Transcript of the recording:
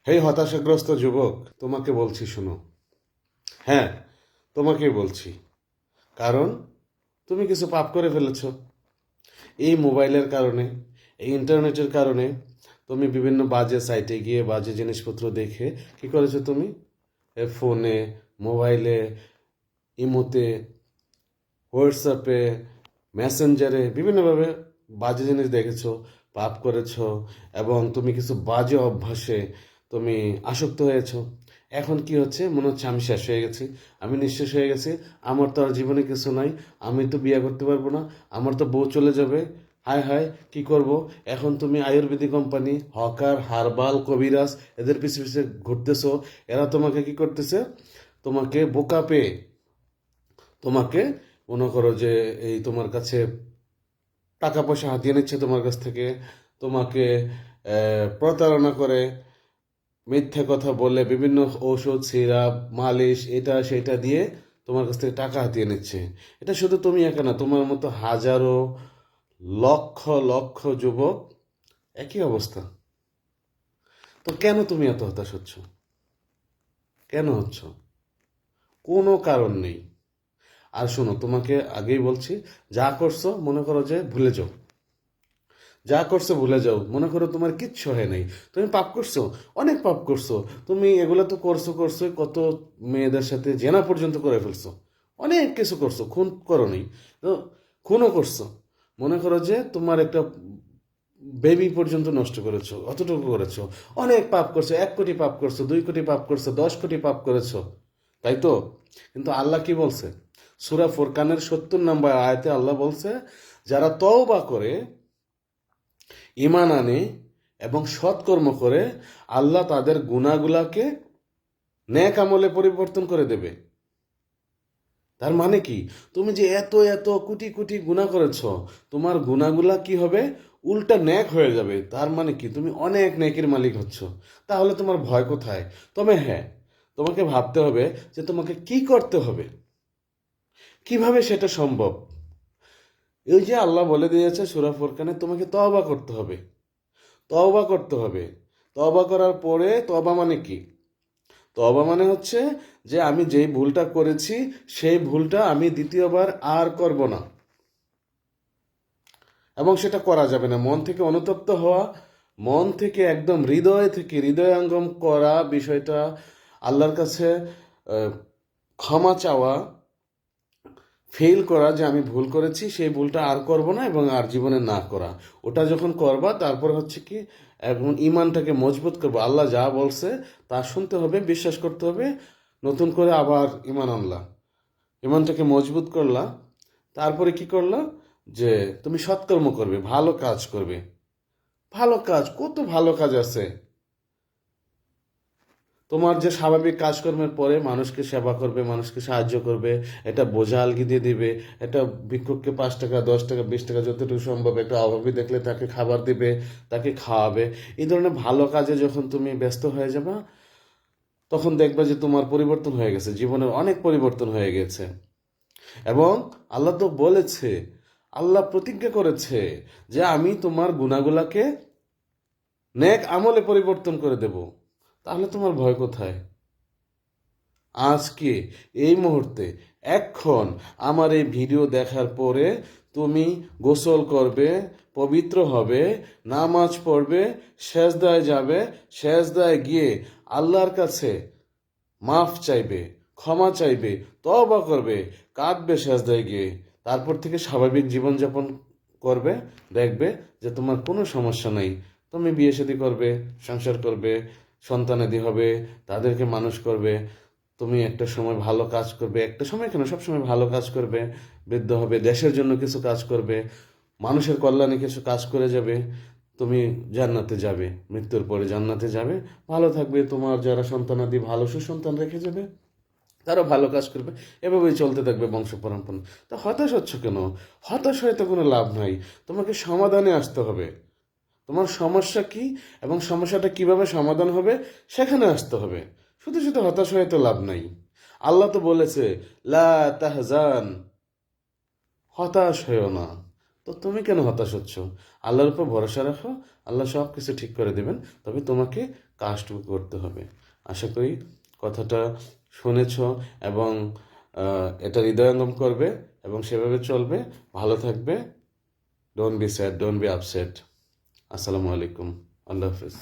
হে হতাশাগ্রস্ত যুবক, তোমাকে বলছি শোনো। হ্যাঁ, তোমাকেই বলছি। কারণ তুমি কিছু পাপ করে ফেলেছ। এই মোবাইলের কারণে, এই ইন্টারনেটের কারণে তুমি বিভিন্ন বাজে সাইটে গিয়ে বাজে জিনিসপত্র দেখে কি করেছো তুমি? ফোনে, মোবাইলে, ইমোতে, হোয়াটসঅ্যাপে, মেসেঞ্জারে বিভিন্নভাবে বাজে জিনিস দেখেছো, পাপ করেছো, এবং তুমি কিছু বাজে অভ্যাসে তুমি আসক্ত হয়েছো। এখন কি হচ্ছে? মনে হচ্ছে আমি শেষ হয়ে গেছি, আমি নিঃশেষ হয়ে গেছি, আমার তো আর জীবনে কিছু নাই, আমি তো বিয়ে করতে পারবো না, আমার তো বউ চলে যাবে। হায় হায়, কি করব? এখন তুমি আয়ুর্বেদিক কোম্পানি, হকার, হার্বাল, কবিরাজ এদের পিছে পিছে ঘুরতেছো। এরা তোমাকে কি করতেছে? তোমাকে বোকা পেয়ে তোমাকে মনে করো যে এই তোমার কাছে টাকা পয়সা হাতিয়ে নিচ্ছে তোমার কাছ থেকে, তোমাকে প্রতারণা করে, মিথ্যে কথা বলে বিভিন্ন ঔষধ, সিরাপ, মালিশ, এটা সেটা দিয়ে তোমার কাছ থেকে টাকা হাতিয়ে নিচ্ছে। এটা শুধু তুমি একা না, তোমার মতো হাজারো লক্ষ লক্ষ যুবক একই অবস্থা। তো কেন তুমি এত হতাশ হচ্ছ? কেন হচ্ছ? কোনো কারণ নেই। আর শোনো, তোমাকে আগেই বলছি, যা করছো মনে করো যে ভুলে যাও। যা করছো ভুলে যাও, মনে করো তোমার কিচ্ছু হয় নাই। তুমি পাপ করছো, অনেক পাপ করছো। তুমি এগুলো তো করছো করছো, কত মেয়েদের সাথে জেনা পর্যন্ত করে ফেলছো, অনেক কিছু করছো, খুন করো নি তো, খুনও করছো। মনে করো যে তোমার একটা বেবি পর্যন্ত নষ্ট করেছো, অতটুকু করেছো। অনেক পাপ করছো, 1 কোটি পাপ করছো, 2 কোটি পাপ করছো, 10 কোটি পাপ করেছো, তাই তো? কিন্তু আল্লাহ কি বলছে? সূরা ফুরকানের 70 নম্বর আয়াতে আল্লাহ বলছে, যারা তওবা করে, ঈমান আনে এবং সৎকর্ম করে, আল্লাহ তাদের গুনাহগুলাকে নেক আমলে পরিবর্তন করে দেবে। তার মানে কি? তুমি যে এত এত কোটি কোটি গুনাহ করেছ, তোমার গুনাহগুলা কি হবে? উল্টা নেক হয়ে যাবে। তার মানে কি? তুমি অনেক নেকির মালিক হচ্ছ। তাহলে তোমার ভয় কোথায়? তবে হ্যাঁ, তোমাকে ভাবতে হবে যে তোমাকে কি করতে হবে, কিভাবে সেটা সম্ভব। এই যে আল্লাহ বলে দিয়েছে সূরা ফুরকানে, তোমাকে তওবা করতে হবে। তওবা করতে হবে। তওবা করার পরে, তওবা মানে কি? তওবা মানে হচ্ছে যে আমি যেই ভুলটা করেছি সেই ভুলটা আমি দ্বিতীয়বার আর করব না, এবং সেটা করা যাবে না। মন থেকে অনুতপ্ত হওয়া, মন থেকে একদম হৃদয় থেকে হৃদয়ঙ্গম করা বিষয়টা, আল্লাহর কাছে আহ, ক্ষমা চাওয়া, ফেল করা যে আমি ভুল করেছি, সেই ভুলটা আর করব না এবং আর জীবনে না করা। ওটা যখন করবা, তারপর হচ্ছে কি, এখন ইমানটাকে মজবুত করবো। আল্লাহ যা বলছে তা শুনতে হবে, বিশ্বাস করতে হবে। নতুন করে আবার ইমান আনলা, ইমানটাকে মজবুত করলা। তারপরে কি করলা? যে তুমি সৎকর্ম করবে, ভালো কাজ করবে। ভালো কাজ, কত ভালো কাজ আছে। তোমার যে স্বাভাবিক কাজকর্মের পরে মানুষকে সেবা করবে, মানুষকে সাহায্য করবে, এটা বোঝা আলগি দিয়ে দিবে, এটা ভিক্ষুককে 5 টাকা, 10 টাকা, 20 টাকা যতটুকু সম্ভব, একটা অভাবী দেখলে তাকে খাবার দিবে, তাকে খাওয়াবে। এই ধরনের ভালো কাজে যখন তুমি ব্যস্ত হয়ে যাবে, তখন দেখবে যে তোমার পরিবর্তন হয়ে গেছে, জীবনের অনেক পরিবর্তন হয়ে গেছে। এবং আল্লাহ তো বলেছে, আল্লাহ প্রতিজ্ঞা করেছে যে আমি তোমার গুনাহগুলাকে নেক আমলে পরিবর্তন করে দেব। তাহলে তোমার ভয় কোথায়? আজকে, এই মুহূর্তে, এক্ষণ আমার এই ভিডিও দেখার পরে তুমি গোসল করবে, পবিত্র হবে, নামাজ পড়বে, সেজদায় যাবে, সেজদায় গিয়ে আল্লাহর কাছে মাফ চাইবে, ক্ষমা চাইবে, তওবা করবে, কাঁদবে সেজদায় গিয়ে। তারপর থেকে স্বাভাবিক জীবনযাপন করবে, দেখবে যে তোমার কোনো সমস্যা নেই। তুমি বিয়ে শাদী করবে, সংসার করবে, সন্তানাদি হবে, তাদেরকে মানুষ করবে। তুমি একটা সময় ভালো কাজ করবে, একটা সময় কেন, সব সময় ভালো কাজ করবে। বৃদ্ধ হবে, দেশের জন্য কিছু কাজ করবে, মানুষের কল্যাণে কিছু কাজ করে যাবে। তুমি জান্নাতে যাবে, মৃত্যুর পরে জান্নাতে যাবে, ভালো থাকবে। তোমার যারা সন্তানাদি ভালো সুসন্তান রেখে যাবে, তারও ভালো কাজ করবে। এভাবেই চলতে থাকবে বংশ পরম্পরা। তো হতাশ হচ্ছ কেন? হতাশ হয়ে তো কোনো লাভ নাই। তোমাকে সমাধানে আসতে হবে। তোমার সমস্যা কি এবং সমস্যাটা কিভাবে সমাধান হবে, সেখানে আসতে হবে। শুধু শুধু হতাশ হয়ে তো লাভ নাই। আল্লাহ তো বলেছে, লা তাহজান, হতাশ হয়েও না। তো তুমি কেন হতাশ হচ্ছ? আল্লাহর উপর ভরসা রাখো, আল্লাহ সব কিছু ঠিক করে দেবেন। তবে তোমাকে কাজটুকু করতে হবে। আশা করি কথাটা শুনেছ এবং এটা হৃদয়ঙ্গম করবে এবং সেভাবে চলবে, ভালো থাকবে। Don't be sad, don't be upset. আসসালামু আলাইকুম, আল্লাহ হাফিজ।